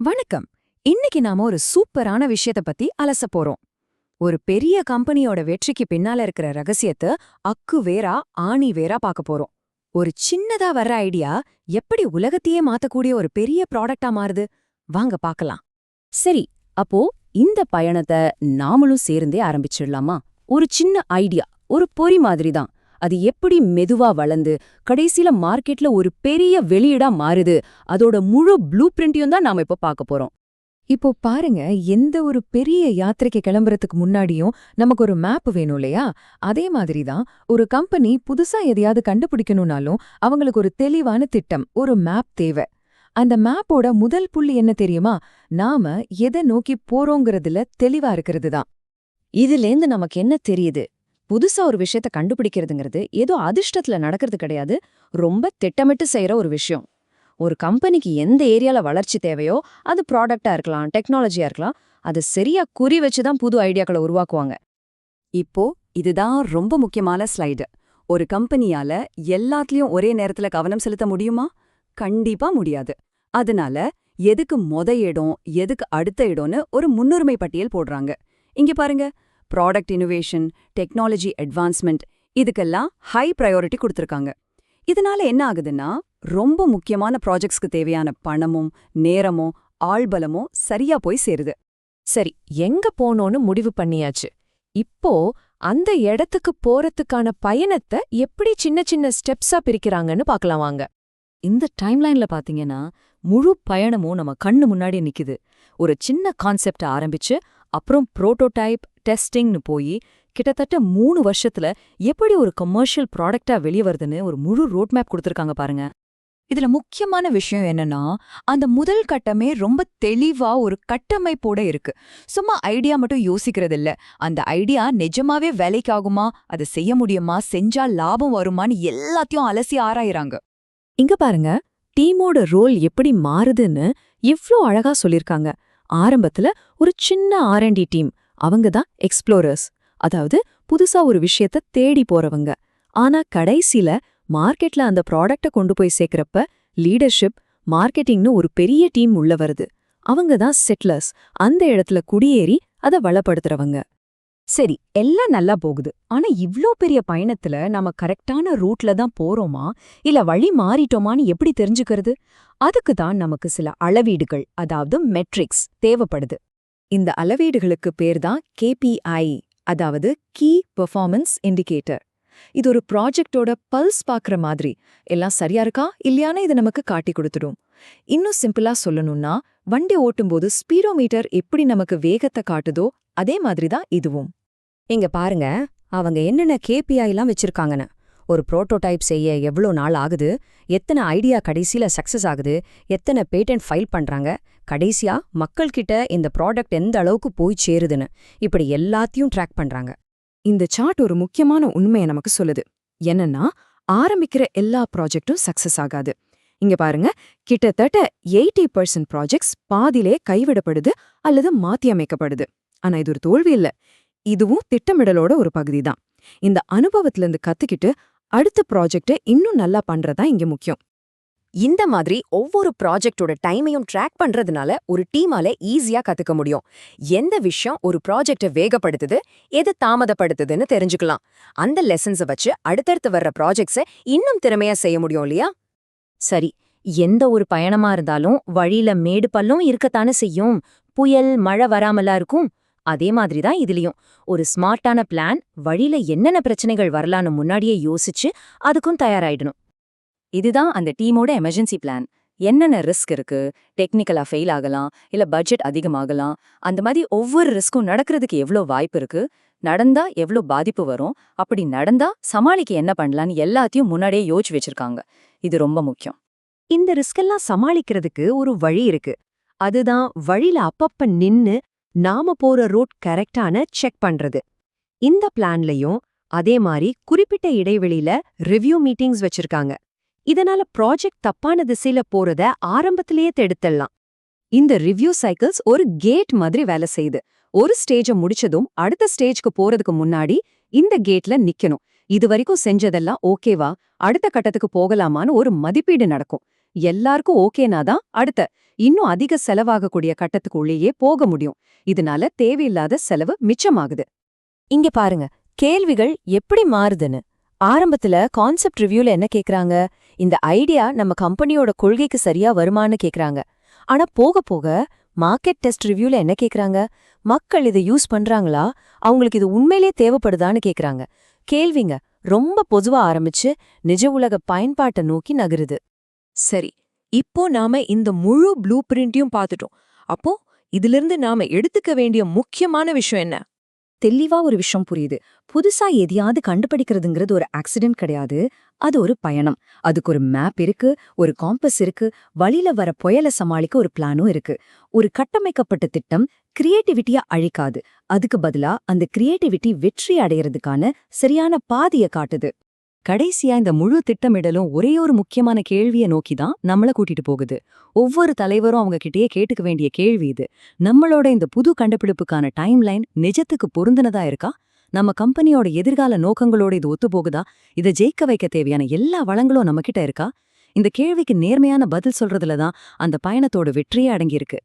வணக்கம். இன்னைக்கு நாம ஒரு சூப்பரான விஷயத்த பத்தி அலச போறோம். ஒரு பெரிய கம்பெனியோட வெற்றிக்கு பின்னால இருக்கிற ரகசியத்தை அக்கு வேரா ஆணி வேரா பார்க்க போறோம். ஒரு சின்னதா வர்ற ஐடியா எப்படி உலகத்தையே மாத்தக்கூடிய ஒரு பெரிய ப்ராடக்டா மாறுது, வாங்க பார்க்கலாம். சரி, அப்போ இந்த பயணத்தை நாமளும் சேர்ந்தே ஆரம்பிச்சிடலாமா? ஒரு சின்ன ஐடியா, ஒரு பொறி மாதிரி தான். அது எப்படி மெதுவா வளர்ந்து கடைசியில மார்க்கெட்ல ஒரு பெரிய வெளியீடா மாறுது, அதோட முழு ப்ளூ பிரிண்ட்டையும் தான் நாம இப்ப பார்க்க போறோம். இப்போ பாருங்க, எந்த ஒரு பெரிய யாத்திரைக்கு கிளம்புறதுக்கு முன்னாடியும் நமக்கு ஒரு மேப் வேணும் இல்லையா? அதே மாதிரி தான் ஒரு கம்பெனி புதுசா எதையாவது கண்டுபிடிக்கணும்னாலும் அவங்களுக்கு ஒரு தெளிவான திட்டம், ஒரு மேப் தேவை. அந்த மேப்போட முதல் புள்ளி என்ன தெரியுமா? நாம எதை நோக்கி போறோங்கிறதுல தெளிவா இருக்கிறது தான். இதுலேந்து நமக்கு என்ன தெரியுது? புதுசா ஒரு விஷயத்த கண்டுபிடிக்கிறதுங்கிறது ஏதோ அதிர்ஷ்டத்துல நடக்கிறது கிடையாது, ரொம்ப திட்டமிட்டு செய்யற ஒரு விஷயம். ஒரு கம்பெனிக்கு எந்த ஏரியால வளர்ச்சி தேவையோ, அது ப்ராடக்டா இருக்கலாம், டெக்னாலஜியா இருக்கலாம், அது சரியா குறி வச்சுதான் புது ஐடியாக்களை உருவாக்குவாங்க. இப்போ இதுதான் ரொம்ப முக்கியமான ஸ்லைடு. ஒரு கம்பெனியால எல்லாத்துலயும் ஒரே நேரத்துல கவனம் செலுத்த முடியுமா? கண்டிப்பா முடியாது. அதனால எதுக்கு இடம், எதுக்கு அடுத்த இடம்னு ஒரு முன்னுரிமை பட்டியல் போடுறாங்க. இங்க பாருங்க, ப்ராடக்ட் இன்னோவேஷன், டெக்னாலஜி அட்வான்ஸ்மெண்ட், இதுக்கெல்லாம் ஹை ப்ரையாரிட்டி கொடுத்துருக்காங்க. இதனால என்ன ஆகுதுன்னா, ரொம்ப முக்கியமான ப்ராஜெக்ட்ஸ்க்கு தேவையான பணமும் நேரமும் ஆள்பலமும் சரியா போய் சேருது. சரி, எங்க போனோன்னு முடிவு பண்ணியாச்சு. இப்போ அந்த இடத்துக்கு போறதுக்கான பயணத்தை எப்படி சின்ன சின்ன ஸ்டெப்ஸா பிரிக்கிறாங்கன்னு பார்க்கலாம் வாங்க. இந்த டைம்லைன்ல பாத்தீங்கன்னா முழு பயணமும் நம்ம கண்ணு முன்னாடி நிக்குது. ஒரு சின்ன கான்செப்ட் ஆரம்பிச்சு அப்புறம் புரோட்டோடைப், டெஸ்டிங்னு போய் கிட்டத்தட்ட 3 வருஷத்துல எப்படி ஒரு கமர்ஷியல் ப்ராடக்டா வெளியே வருதுன்னு ஒரு முழு ரோட் மேப் கொடுத்துருக்காங்க பாருங்க. இதுல முக்கியமான விஷயம் என்னன்னா, அந்த முதல் கட்டமே ரொம்ப தெளிவா ஒரு கட்டமைப்போட இருக்கு. சும்மா ஐடியா மட்டும் யோசிக்கிறது இல்ல. அந்த ஐடியா நிஜமாவே வேலைக்காகுமா, அதை செய்ய முடியுமா, செஞ்சா லாபம் வருமான்னு எல்லாத்தையும் அலசி ஆராயிறாங்க. இங்க பாருங்க, டீமோட ரோல் எப்படி மாறுதுன்னு இவ்ளோ அழகா சொல்லிருக்காங்க. ஆரம்பத்துல ஒரு சின்ன R&D டீம், அவங்க தான் எக்ஸ்ப்ளோரர்ஸ், அதாவது புதுசா ஒரு விஷயத்த தேடி போறவங்க. ஆனா கடைசில மார்க்கெட்ல அந்த ப்ராடக்ட கொண்டு போய் சேர்க்கறப்ப லீடர்ஷிப், மார்க்கெட்டிங்னு ஒரு பெரிய டீம் உள்ள வருது. அவங்க தான் செட்லர்ஸ், அந்த இடத்துல குடியேறி அதை வளப்படுத்துறவங்க. சரி, எல்லாம் நல்லா போகுது. ஆனா இவ்ளோ பெரிய பயணத்துல நாம கரெக்டான ரூட்ல தான் போறோமா, இல்ல வழி மாறிட்டோமான்னு எப்படி தெரிஞ்சுக்கிறது? அதுக்கு தான் நமக்கு சில அளவீடுகள், அதாவது மெட்ரிக்ஸ் தேவைப்படுது. இந்த அளவீடுகளுக்கு பேர் தான் KPI, அதாவது கீ பெர்ஃபார்மன்ஸ் இண்டிகேட்டர். இது ஒரு ப்ராஜெக்டோட பல்ஸ் பாக்குற மாதிரி. எல்லாம் சரியா இருக்கா இல்லையானு இது நமக்கு காட்டி கொடுத்துடும். இன்னும் சிம்பிளா சொல்லணும்னா, வண்டி ஓட்டும்போது ஸ்பீடோமீட்டர் எப்படி நமக்கு வேகத்தை காட்டுதோ அதே மாதிரி தான் இதுவும். இங்க பாருங்க, அவங்க என்னென்ன KPIலாம் வச்சிருக்காங்கன்னு. ஒரு புரோட்டோடைப் செய்ய எவ்வளோ நாள் ஆகுது, எத்தனை ஐடியா கடைசியில சக்சஸ் ஆகுது, எத்தனை பேட்டன்ட் ஃபைல் பண்றாங்க, கடைசியா மக்கள்கிட்ட இந்த ப்ராடக்ட் எந்த அளவுக்கு போய் சேருதுன்னு, இப்படி எல்லாத்தையும் ட்ராக் பண்றாங்க. இந்த சார்ட் ஒரு முக்கியமான உண்மையை நமக்கு சொல்லுது. என்னன்னா, ஆரம்பிக்கிற எல்லா ப்ராஜெக்டும் சக்சஸ் ஆகாது. இங்க பாருங்க, கிட்டத்தட்ட 80% ப்ராஜெக்ட்ஸ் பாதியிலே கைவிடப்படுது அல்லது மாத்தி அமைக்கப்படுது. ஆனா இது ஒரு தோல்வி இல்ல, இதுவும் திட்டமிடலோட ஒரு பகுதி தான். இந்த அனுபவத்திலிருந்து கத்துக்கிட்டு அடுத்த ப்ராஜெக்டை இன்னும் நல்லா பண்றதா இங்க முக்கியம். இந்த மாதிரி ஒவ்வொரு ப்ராஜெக்டோட டைமையும் ட்ராக் பண்றதுனால ஒரு டீமால ஈஸியா கத்துக்க முடியும். எந்த விஷயம் ஒரு ப்ராஜெக்டை வேகப்படுத்துது, எது தாமதப்படுத்துதுன்னு தெரிஞ்சுக்கலாம். அந்த லெசன்ஸை வச்சு அடுத்தடுத்து வர்ற ப்ராஜெக்ட்ஸை இன்னும் திறமையா செய்ய முடியும் இல்லையா? சரி, எந்த ஒரு பயணமா இருந்தாலும் வழியில மேடு பள்ளம் இருக்கத்தானே செய்யும். புயல், மழை வராமலா இருக்கும். அதே மாதிரிதான் இதுலயும் ஒரு ஸ்மார்ட்டான பிளான், வழியில என்னென்ன பிரச்சனைகள் வரலான்னு முன்னாடியே யோசிச்சு அதுக்கும் தயாராயிடணும். இதுதான் அந்த டீமோட எமர்ஜென்சி பிளான். என்னென்ன ரிஸ்க் இருக்கு, டெக்னிக்கலா ஃபெயில் ஆகலாம், இல்ல பட்ஜெட் அதிகமாகலாம், அந்த மாதிரி ஒவ்வொரு ரிஸ்க்கும் நடக்கிறதுக்கு எவ்வளோ வாய்ப்பு இருக்கு, நடந்தா எவ்வளோ பாதிப்பு வரும், அப்படி நடந்தா சமாளிக்க என்ன பண்ணலான்னு எல்லாத்தையும் முன்னாடியே யோசிச்சு வச்சிருக்காங்க. இது ரொம்ப முக்கியம். இந்த ரிஸ்கெல்லாம் சமாளிக்கிறதுக்கு ஒரு வழி இருக்கு. அதுதான் வழியில அப்பப்ப நின்னு நாம போற ரூட் கரெக்டான செக் பண்றது. இந்த பிளான்லயும் அதே மாதிரி குறிப்பிட்ட இடைவெளியில ரிவ்யூ மீட்டிங்ஸ் வச்சிருக்காங்க. இதனால ப்ராஜெக்ட் தப்பான திசையில போறத ஆரம்பத்திலேயே தடுத்துடலாம். இந்த ரிவ்யூ சைக்கிள்ஸ் ஒரு கேட் மாதிரி வேலை செய்யுது. ஒரு ஸ்டேஜ முடிச்சதும் அடுத்த ஸ்டேஜ்க்கு போறதுக்கு முன்னாடி இந்த கேட்ல நிக்கணும். இதுவரைக்கும் செஞ்சதெல்லாம் ஓகேவா, அடுத்த கட்டத்துக்கு போகலாமான்னு ஒரு மதிப்பீடு நடக்கும். எல்லாருக்கும் ஓகேனா தான் அடுத்த இன்னும் அதிக செலவாகக்கூடிய கட்டத்துக்கு உள்ளேயே போக முடியும். இதனால தேவையில்லாத செலவு மிச்சமாகுது. இங்க பாருங்க, கேள்விகள் எப்படி மாறுதுன்னு. ஆரம்பத்துல கான்செப்ட் ரிவ்யூல என்ன கேக்குறாங்க? இந்த ஐடியா நம்ம கம்பெனியோட கொள்கைக்கு சரியா வருமான்னு கேக்குறாங்க. ஆனா போக போக மார்க்கெட் டெஸ்ட் ரிவ்யூல என்ன கேக்குறாங்க? மக்கள் இதை யூஸ் பண்றாங்களா? அவங்களுக்கு இது உண்மையிலே தேவைப்படுதான்னு கேக்குறாங்க. கேள்விங்க ரொம்ப பொதுவா ஆரம்பிச்சு நிஜ உலக பயன்பாட்டை நோக்கி நகருது. சரி, இப்போ நாம இந்த முழு ப்ளூ பிரிண்ட்டையும் பார்த்துட்டோம். அப்போ இதிலிருந்து நாம எடுத்துக்க வேண்டிய முக்கியமான விஷயம் என்ன? தெளிவா ஒரு விஷயம் புரியுது. புதுசா எதையாவது கண்டுபிடிக்கிறதுங்கிறது ஒரு ஆக்சிடென்ட் கிடையாது. அது ஒரு பயணம். அதுக்கு ஒரு மேப் இருக்கு, ஒரு காம்பஸ் இருக்கு, வழியில வர புயல சமாளிக்க ஒரு பிளானும் இருக்கு. ஒரு கட்டமைக்கப்பட்ட திட்டம் கிரியேட்டிவிட்டியா அழிக்காது. அதுக்கு பதிலா அந்த கிரியேட்டிவிட்டி வெற்றி அடையறதுக்கான சரியான பாதைய காட்டுது. கடைசியா இந்த முழு திட்டமிடலும் ஒரே ஒரு முக்கியமான கேள்வியை நோக்கி தான் நம்மள கூட்டிட்டு போகுது. ஒவ்வொரு தலைவரும் அவங்க கிட்டயே கேட்டுக்க வேண்டிய கேள்வி இது. நம்மளோட இந்த புது கண்டுபிடிப்புக்கான டைம்லைன் நிஜத்துக்கு பொருந்தினதா இருக்கா? நம்ம கம்பெனியோட எதிர்கால நோக்கங்களோட இது ஒத்துப்போகுதா? இதை ஜெயிக்க வைக்க தேவையான எல்லா வளங்களும் நம்ம கிட்ட இருக்கா? இந்த கேள்விக்கு நேர்மையான பதில் சொல்றதுல தான் அந்த பயணத்தோட வெற்றியே அடங்கியிருக்கு.